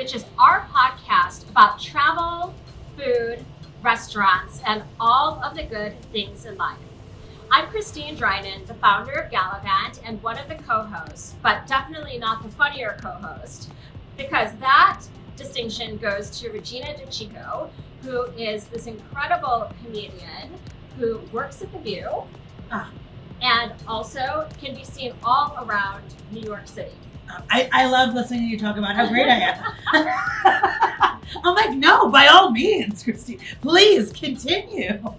which is our podcast about travel, food, restaurants, and all of the good things in life. I'm Christine Drinan, the founder of Galavante and one of the co-hosts, but definitely not the funnier co-host, because that distinction goes to Regina DeCicco, who is this incredible comedian who works at The View and also can be seen all around New York City. I love listening to you talk about how great I am. I'm like, no, by all means, Christine, please continue. Well,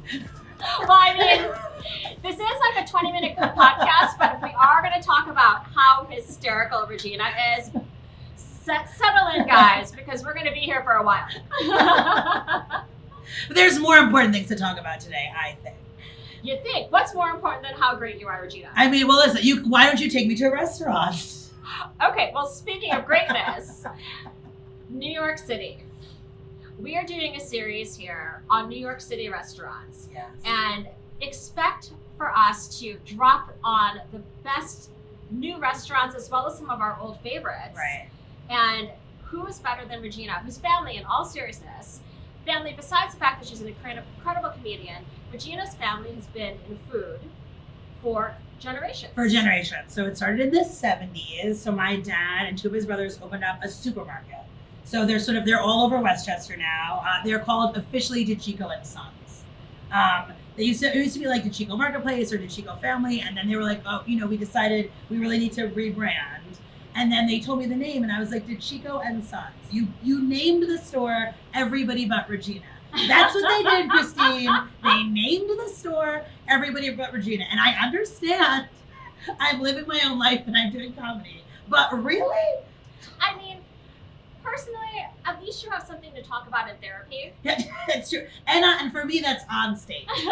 I mean, this is like a 20-minute podcast, but if we are going to talk about how hysterical Regina is, settle in, guys, because we're going to be here for a while. There's more important things to talk about today, I think. You think? What's more important than how great you are, Regina? I mean, well, listen, why don't you take me to a restaurant? Okay, well, speaking of greatness, New York City. We are doing a series here on New York City restaurants. Yes. And expect for us to drop on the best new restaurants as well as some of our old favorites. Right. And who is better than Regina, whose family, in all seriousness, besides the fact that she's an incredible comedian, Regina's family has been in food for generations. So it started in the 70s. So my dad and two of his brothers opened up a supermarket. So they're all over Westchester now. They're called officially DeCicco and Sons. It used to be like DeCicco Marketplace or DeCicco Family, and then they were like, we decided we really need to rebrand. And then they told me the name, and I was like, DeCicco and Sons. You named the store everybody but Regina. That's what they did, Christine. They named the store everybody but Regina. And I understand I'm living my own life and I'm doing comedy. But really? I mean, personally, at least you have something to talk about in therapy. Yeah, it's true. And for me, that's on stage. I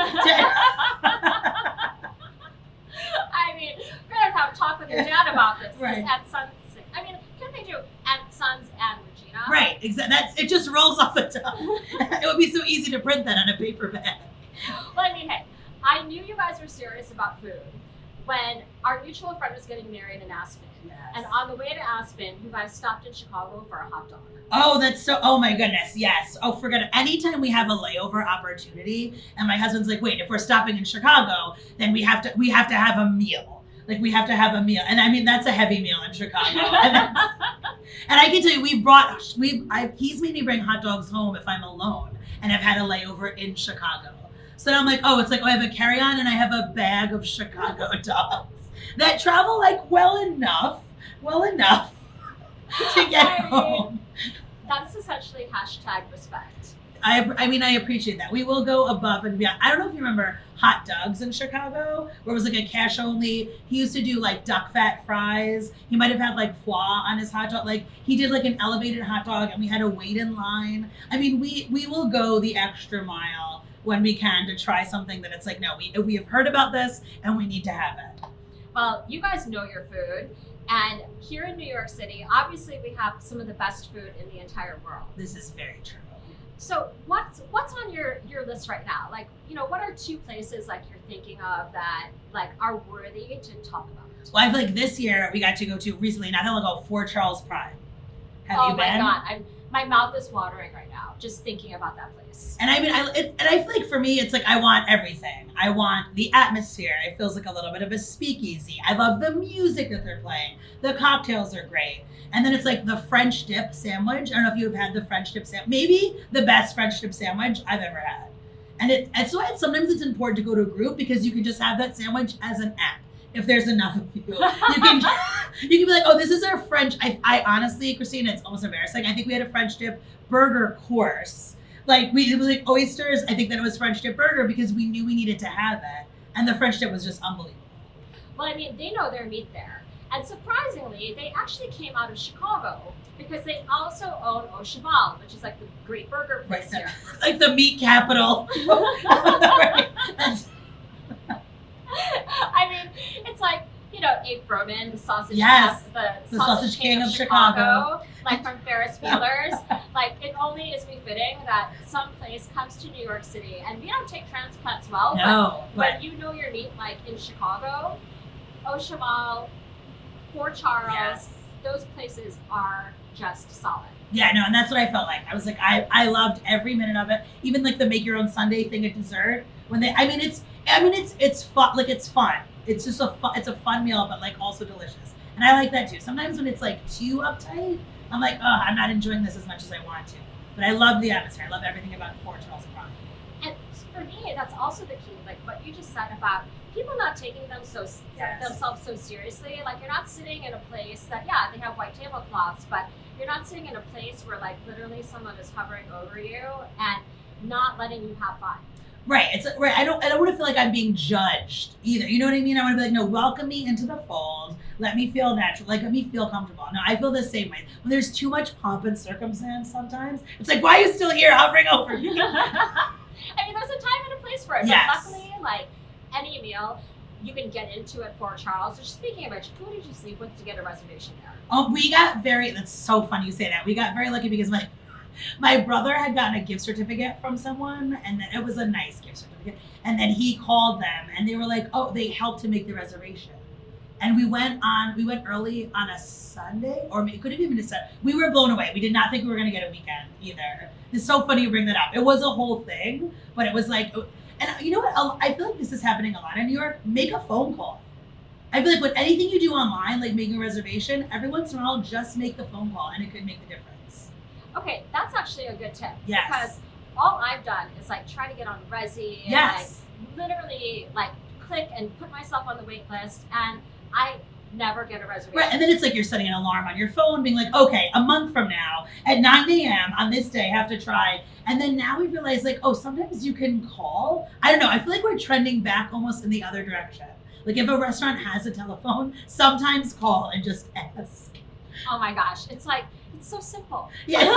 mean, we're going to have a talk with your dad about this. Right. At Sons. I mean, can't they do at Sons and Regina? Right, exactly. It just rolls off the tongue. It would be so easy to print that on a paper bag. Well, I mean, hey, I knew you guys were serious about food when our mutual friend was getting married in Aspen. Yes. And on the way to Aspen, you guys stopped in Chicago for a hot dog. Oh my goodness, yes. Oh, forget it. Anytime we have a layover opportunity, and my husband's like, wait, if we're stopping in Chicago, then we have to have a meal. Like, we have to have a meal. And I mean, that's a heavy meal in Chicago. And I can tell you, he's made me bring hot dogs home if I'm alone and I've had a layover in Chicago. So now I'm like, I have a carry-on and I have a bag of Chicago dogs that travel like well enough to get home. That's essentially #respect. I mean, I appreciate that. We will go above and beyond. I don't know if you remember Hot Dogs in Chicago, where it was like a cash only. He used to do like duck fat fries. He might have had like foie on his hot dog. Like, he did like an elevated hot dog and we had to wait in line. I mean, we will go the extra mile when we can to try something that it's like, no, we have heard about this and we need to have it. Well, you guys know your food. And here in New York City, obviously we have some of the best food in the entire world. This is very true. So what's on your list right now? Like, what are two places like you're thinking of that like are worthy to talk about? Well, I feel like this year we got to go to recently, not that long ago, Fort Charles Prime. Have you been? Oh my God, my mouth is watering right now just thinking about that place. And I mean, I feel like for me, it's like I want everything. I want the atmosphere. It feels like a little bit of a speakeasy. I love the music that they're playing. The cocktails are great. And then it's like the French dip sandwich. I don't know if you've had the French dip sandwich. Maybe the best French dip sandwich I've ever had. And that's why sometimes it's important to go to a group, because you can just have that sandwich as an app. If there's enough of you, you can be like, oh, this is our French. I honestly, Christina, it's almost embarrassing. I think we had a French dip burger course. Like, it was like oysters. I think that it was French dip burger because we knew we needed to have it. And the French dip was just unbelievable. Well, I mean, they know their meat there. And surprisingly, they actually came out of Chicago because they also own Au Cheval, which is like the great burger place here. Like the meat capital. I mean, it's like, Abe Broman, the sausage the sausage king of Chicago. Like from Ferris Bueller's. Like, it only is befitting that some place comes to New York City, and we don't take transplants well, but when you know your meat, like in Chicago, Au Cheval, Fort Charles, those places are just solid. Yeah, no, and that's what I felt like. I was like, I loved every minute of it. Even like the make your own sundae thing at dessert. When they, it's fun. Like it's fun. It's just it's a fun meal, but like also delicious. And I like that too. Sometimes when it's like too uptight, I'm like, oh, I'm not enjoying this as much as I want to. But I love the atmosphere. I love everything about Port Charles and Prague. And for me, that's also the key. Like what you just said about people not taking themselves so seriously. Like you're not sitting in a place that, yeah, they have white tablecloths, but you're not sitting in a place where like literally someone is hovering over you and not letting you have fun. Right. It's right. I don't want to feel like I'm being judged either. You know what I mean? I want to be like, no, welcome me into the fold. Let me feel natural. Like, let me feel comfortable. No, I feel the same way. When there's too much pomp and circumstance sometimes, it's like, why are you still here hovering over me? I mean, there's a time and a place for it. Yes. But luckily, like any meal, you can get into at Fort Charles. So speaking of which, who did you sleep with to get a reservation there? Oh, that's so funny you say that. We got very lucky because my brother had gotten a gift certificate from someone, and then it was a nice gift certificate. And then he called them, and they were like, "Oh, they helped to make the reservation." And we went early on a Sunday, or it could have even been a Sunday. We were blown away. We did not think we were going to get a weekend either. It's so funny you bring that up. It was a whole thing, but it was like, and you know what? I feel like this is happening a lot in New York. Make a phone call. I feel like with anything you do online, like making a reservation, every once in a while, just make the phone call, and it could make the difference. Okay, that's actually a good tip. Yes. Because all I've done is like try to get on Resi and Yes. like literally like click and put myself on the wait list, and I never get a reservation. Right, and then it's like you're setting an alarm on your phone, being like, okay, a month from now at 9 a.m. on this day, I have to try. And then now we realize like, oh, sometimes you can call. I don't know. I feel like we're trending back almost in the other direction. Like if a restaurant has a telephone, sometimes call and just ask. Oh my gosh, it's like, it's so simple. Yes,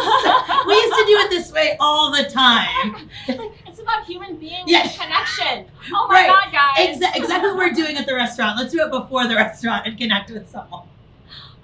we used to do it this way all the time. Like, it's about human being Yes. connection. Oh my God, guys. Exactly what we're doing at the restaurant. Let's do it before the restaurant and connect with someone.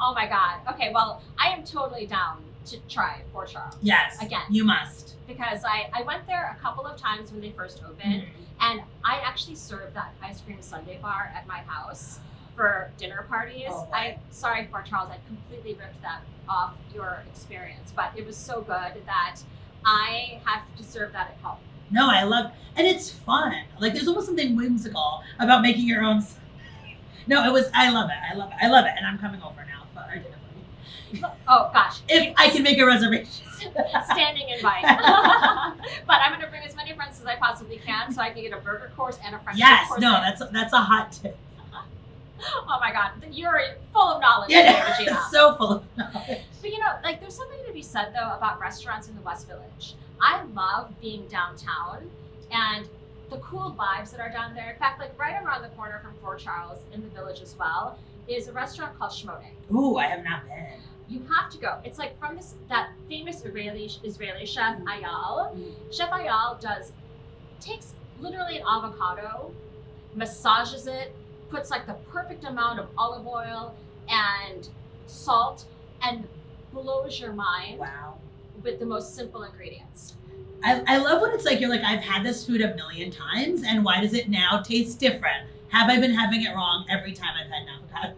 Oh my God. Okay, well, I am totally down to try Fort Charles. Yes, Again. you must. Because I went there a couple of times when they first opened, and I actually served that ice cream sundae bar at my house for dinner parties. Oh, boy. Sorry, Fort Charles, I completely ripped that off your experience, but it was so good that I had to serve that at home. No, I love, and it's fun. Like there's almost something whimsical about making your own. No, I love it, and I'm coming over now for our dinner party. Oh gosh, If I can make a reservation. standing invite. But I'm going to bring as many friends as I possibly can, so I can get a burger course and a French Yes, course. no, that's a hot tip. Oh my God, you're full of knowledge, Yeah, Regina. it's so full of knowledge. But you know, like there's something to be said though about restaurants in the West Village. I love being downtown and the cool vibes that are down there. In fact, like right around the corner from Fort Charles in the Village as well is a restaurant called Schmode. Ooh, I have not been. You have to go. It's like from that famous Israeli chef Ayal. Chef Ayal takes literally an avocado, massages it, puts like the perfect amount of olive oil and salt, and blows your mind Wow. with the most simple ingredients. I love when it's like you're like, I've had this food a million times, and why does it now taste different? Have I been having it wrong every time I've had an avocado?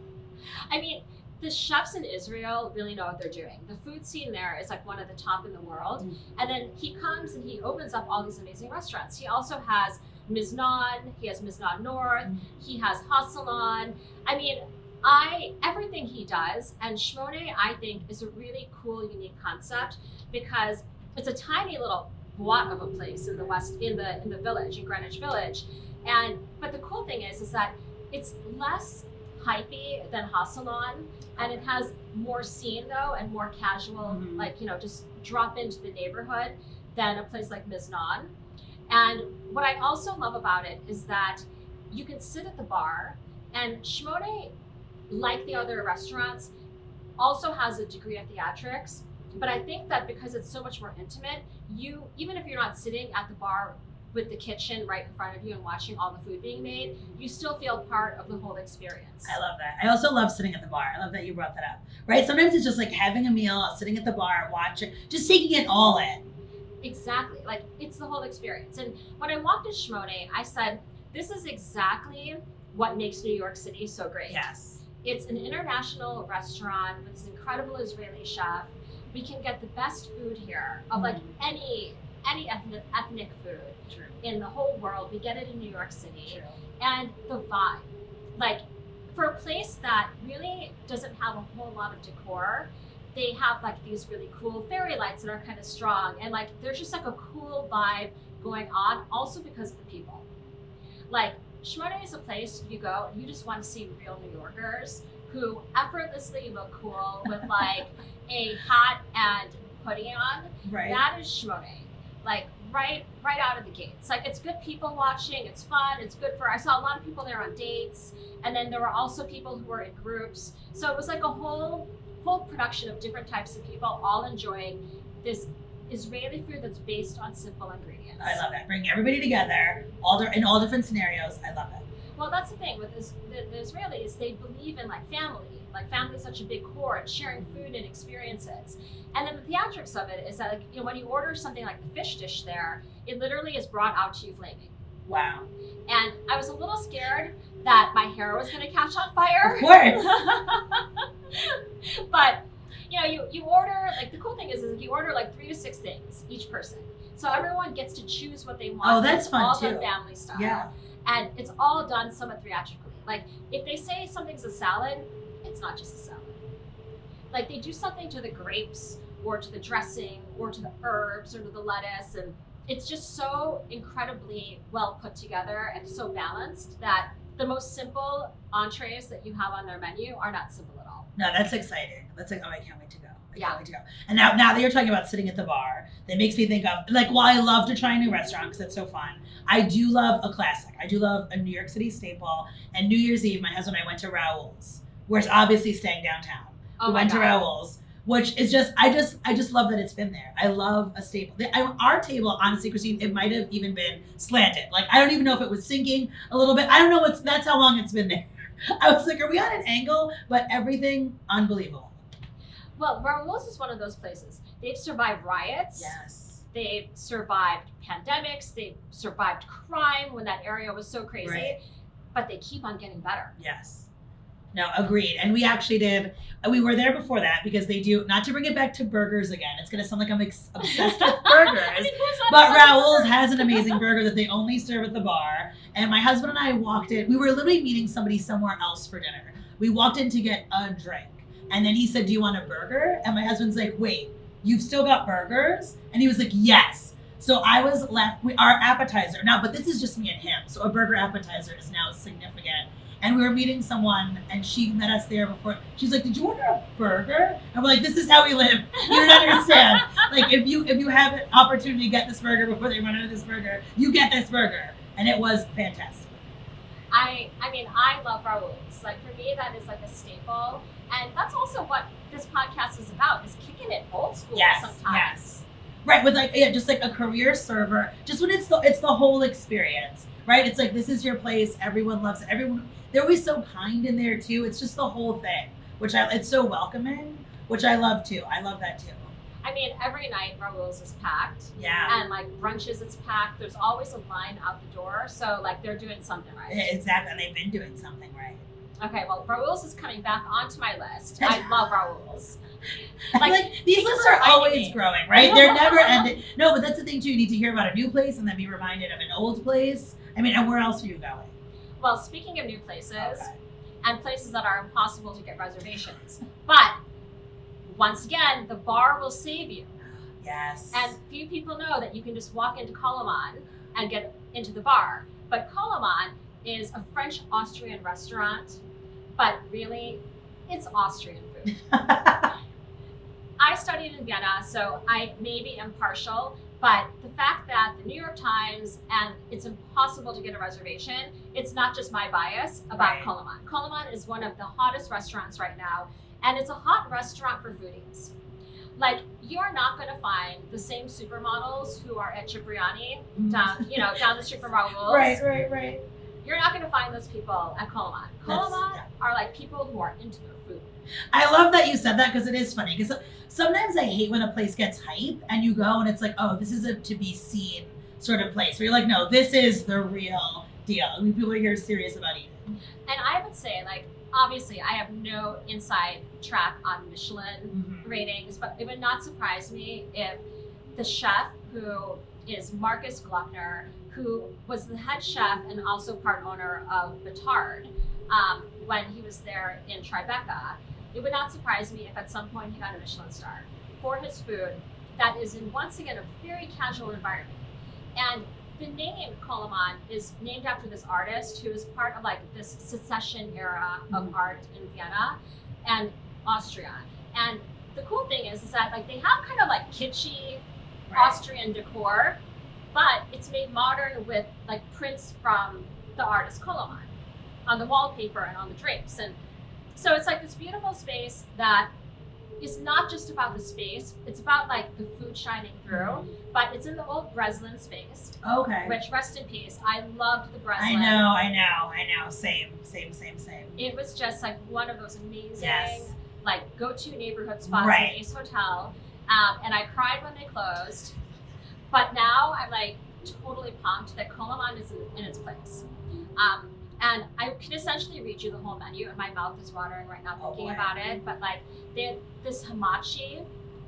I mean, the chefs in Israel really know what they're doing. The food scene there is like one of the top in the world. And then he comes and he opens up all these amazing restaurants. He also has Miznon, he has Miznon North, he has Hassalon. I mean, everything he does, and Schmode, I think, is a really cool, unique concept because it's a tiny little blot of a place in the village, in Greenwich Village. But the cool thing is that it's less hypey than Hassalon, and it has more scene though and more casual, like, you know, just drop into the neighborhood than a place like Miznon. And what I also love about it is that you can sit at the bar, and Schmode, like the other restaurants, also has a degree of theatrics. But I think that because it's so much more intimate, even if you're not sitting at the bar with the kitchen right in front of you and watching all the food being made, you still feel part of the whole experience. I love that. I also love sitting at the bar. I love that you brought that up. Right? Sometimes it's just like having a meal, sitting at the bar, watching, just taking it all in. Exactly. Like, it's the whole experience. And when I walked in Schmode, I said, this is exactly what makes New York City so great. Yes. It's an international restaurant with this incredible Israeli chef, we can get the best food here of like any ethnic food True. in the whole world. We get it in New York City. True. And the vibe, like for a place that really doesn't have a whole lot of decor, they have like these really cool fairy lights that are kind of strong, and like there's just like a cool vibe going on, also because of the people. Like Schmoedoe is a place you go and you just want to see real New Yorkers who effortlessly look cool with like a hat and hoodie on. Right. That is Schmoedoe. Like right out of the gates. Like it's good people watching, it's fun, it's good I saw a lot of people there on dates, and then there were also people who were in groups. So it was like a whole production of different types of people all enjoying this Israeli food that's based on simple ingredients. I love it. Bring everybody together, in all different scenarios. I love it. Well, that's the thing with the Israelis. They believe in like family. Like family is such a big core, and sharing food and experiences. And then the theatrics of it is that, like, you know, when you order something like the fish dish there, it literally is brought out to you flaming. Wow. And I was a little scared that my hair was going to catch on fire. Of course. But you know, you order, like the cool thing is you order like 3 to 6 things each person. So everyone gets to choose what they want. Oh, that's fun all too. the family style. Yeah. And it's all done somewhat theatrically. Like if they say something's a salad, it's not just a salad. Like they do something to the grapes or to the dressing or to the herbs or to the lettuce, and it's just so incredibly well put together and so balanced that the most simple entrees that you have on their menu are not simple at all. No, that's exciting. That's like, oh, I can't wait to go. I Yeah. can't wait to go. And now that you're talking about sitting at the bar, that makes me think of, like, while I love to try a new restaurant because it's so fun, I do love a classic. I do love a New York City staple. And New Year's Eve, my husband and I went to Raoul's, where it's obviously staying downtown. Oh We my went to God. Raoul's, which is just, I just love that it's been there. I love a staple. Our table, honestly, Christine, it might have even been slanted. Like, I don't even know if it was sinking a little bit. I don't know that's how long it's been there. I was like, are we on an angle? But everything, unbelievable. Well, Raoul's is one of those places. They've survived riots. Yes. They've survived pandemics. They've survived crime when that area was so crazy. Right. But they keep on getting better. Yes. No, agreed. And we actually we were there before that because they do, not to bring it back to burgers again, it's going to sound like I'm obsessed with burgers, I mean, who's not but obsessed with Raoul's burgers? has an amazing burger that they only serve at the bar. And my husband and I walked in, we were literally meeting somebody somewhere else for dinner. We walked in to get a drink. And then he said, do you want a burger? And my husband's like, wait, you've still got burgers? And he was like, yes. So I was left, our appetizer, now, but this is just me and him. So a burger appetizer is now significant. And we were meeting someone, and she met us there before. She's like, did you order a burger? And we're like, this is how we live. You don't understand. Like, if you have an opportunity to get this burger before they run out of this burger, you get this burger. And it was fantastic. I mean, I love Raoul's. Like, for me, that is like a staple. And that's also what this podcast is about, is kicking it old school sometimes. Yes. Right, with like, yeah, just like a career server. Just when it's the whole experience, right? It's like, this is your place. Everyone loves it. They're always so kind in there too. It's just the whole thing, it's so welcoming, which I love too. I love that too. I mean, every night Raoul's is packed. Yeah. And like brunches, it's packed. There's always a line out the door. So like they're doing something right. Exactly. And they've been doing something right. Okay, well, Raoul's is coming back onto my list. I love Raoul's. Like these lists are are always reminding me. growing, right? They're never ending. No, but that's the thing too. You need to hear about a new place and then be reminded of an old place. I mean, and where else are you going? Well, speaking of new places, Okay. and places that are impossible to get reservations, but once again, the bar will save you. Yes. And few people know that you can just walk into Galavante and get into the bar. But Galavante is a French-Austrian restaurant, but really, it's Austrian food. I studied in Vienna, so I may be impartial, but the fact that the New York Times and it's impossible to get a reservation, it's not just my bias about Right. Galavante. Galavante is one of the hottest restaurants right now, and it's a hot restaurant for foodies. Like, you're not going to find the same supermodels who are at Cipriani down the street from Raoul's. Right. You're not going to find those people at Galavante. Galavante Yeah. are like people who are into their food. I love that you said that because it is funny. Because sometimes I hate when a place gets hype and you go and it's like, oh, this is a to be seen sort of place. Where you're like, no, this is the real deal. I mean, people are here serious about eating. And I would say, like, obviously, I have no inside track on Michelin ratings, but it would not surprise me if the chef, who is Marcus Gluckner, who was the head chef and also part owner of Batard, when he was there in Tribeca, it would not surprise me if at some point he got a Michelin star for his food that is in, once again, a very casual environment. And the name Coleman is named after this artist who is part of like this secession era of art in Vienna and Austria. And the cool thing is that like they have kind of like kitschy Austrian decor, but it's made modern with like prints from the artist Coleman on the wallpaper and on the drapes. And so it's like this beautiful space that is not just about the space, it's about like the food shining through, but it's in the old Breslin space. Okay. Which, rest in peace, I loved the Breslin. I know. Same. It was just like one of those amazing, Yes. like go-to neighborhood spots Right. in Ace Hotel. And I cried when they closed, but now I'm like totally pumped that Coleman is in its place. And I can essentially read you the whole menu, and my mouth is watering right now thinking boy. about it. But like, they have this hamachi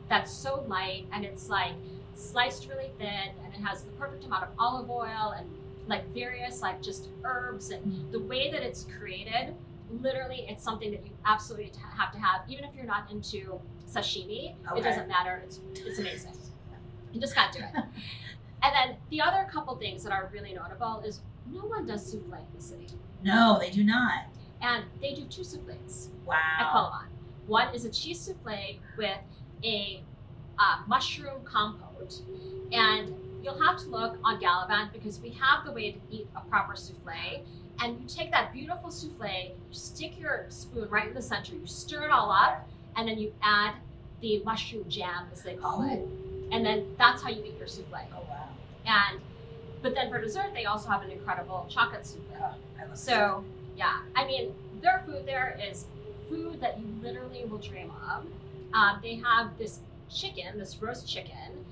that's so light, and it's like sliced really thin, and it has the perfect amount of olive oil and like various like just herbs, and the way that it's created, literally, it's something that you absolutely have to have, even if you're not into sashimi. Okay. It doesn't matter. It's amazing. You just gotta do it. And then the other couple things that are really notable is no one does souffle in the city. No, they do not. And they do two souffles at Wow. Coleman. One is a cheese souffle with a mushroom compote. And you'll have to look on Galavante because we have the way to eat a proper souffle. And you take that beautiful souffle, you stick your spoon right in the center, you stir it all up, and then you add the mushroom jam, as they call it. And then that's how you eat your souffle. Oh wow. But then for dessert, they also have an incredible chocolate souffle. Oh, I love So, yeah, I mean, their food there is food that you literally will dream of. They have this chicken, this roast chicken,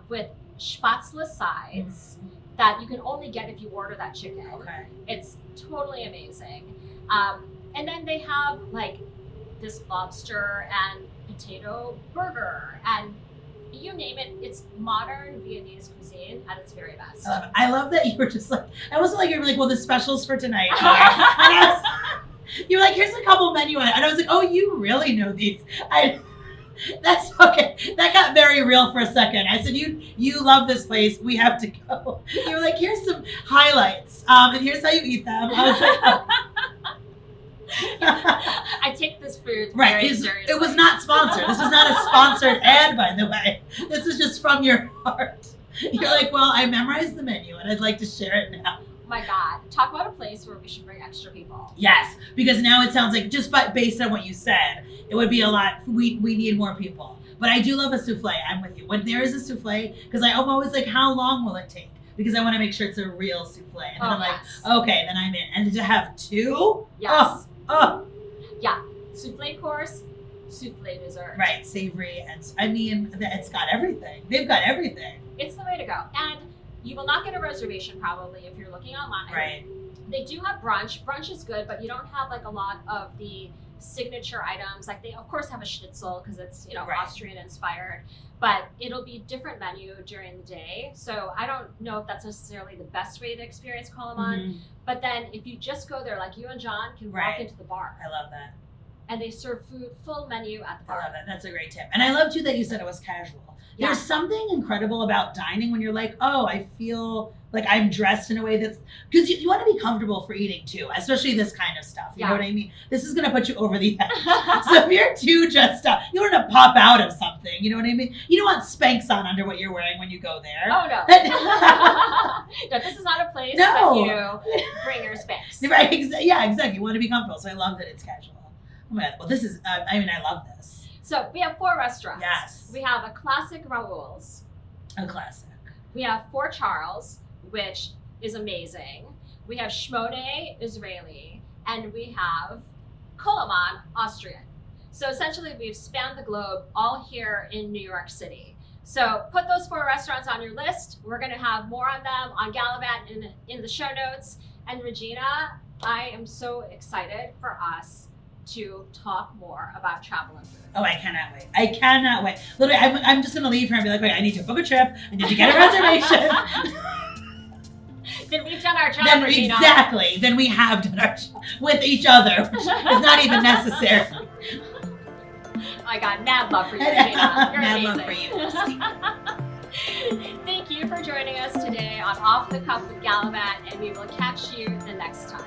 with spätzle sides that you can only get if you order that chicken. Okay. It's totally amazing. And then they have like this lobster and potato burger, and you name it, it's modern Viennese cuisine at its very best. I love that you were just like, I wasn't like, you were like, well, the specials for tonight are. You were like, here's a couple menu items. And I was like, oh, you really know these. That's okay. That got very real for a second. I said, you love this place. We have to go. You were like, here's some highlights. And here's how you eat them. I was like, oh. I take this food Right. very seriously. It was not sponsored. This was not a sponsored ad, by the way. This is just from your heart. You're like, well, I memorized the menu and I'd like to share it now. Oh my God. Talk about a place where we should bring extra people. Yes, because now it sounds like, just based on what you said, it would be a lot. We need more people. But I do love a souffle. I'm with you. When there is a souffle, because I'm always like, how long will it take? Because I want to make sure it's a real souffle. And then I'm like, okay, then I'm in. And to have two? Yes. Oh. Yeah. Souffle course, souffle dessert. Right, savory. And I mean, it's got everything. They've got everything. It's the way to go. And you will not get a reservation probably if you're looking online. Right. They do have brunch. Brunch is good, but you don't have like a lot of the signature items. Like they of course have a schnitzel because it's, Right. Austrian inspired, but it'll be different menu during the day. So I don't know if that's necessarily the best way to experience Coleman. Mhm. But then if you just go there, like you and John can walk Right. into the bar I love that. and they serve food, full menu at the I bar. love that. That's a great tip. And I love too that you said it was casual. Yeah. There's something incredible about dining when you're like, oh, I feel like I'm dressed in a way that's, because you want to be comfortable for eating too, especially this kind of stuff. You know what I mean? This is going to put you over the edge. So if you're too dressed up, you want to pop out of something. You know what I mean? You don't want Spanx on under what you're wearing when you go there. Oh no. No, this is not a place that you bring your Spanx. Right? Yeah, exactly. You want to be comfortable. So I love that it's casual. Oh my God. Well, this is, I love this. So we have 4 restaurants. Yes. We have a classic Raoul's. A classic. We have Fort Charles, which is amazing. We have Shmone, Israeli, and we have Coleman, Austrian. So essentially we've spanned the globe all here in New York City. So put those 4 restaurants on your list. We're gonna have more on them on Galavante in the show notes. And Regina, I am so excited for us to talk more about travel and food. Oh, I cannot wait. I cannot wait. Literally, I'm just going to leave her and be like, wait, I need to book a trip. I need to get a reservation. Then we've done our job, Then Regina. exactly. Then we have done our job with each other, which is not even necessary. I got mad love for you, Regina. You're Mad amazing. love for you, Christine. Thank you for joining us today on Off the Cuff with Galavante, and we will catch you the next time.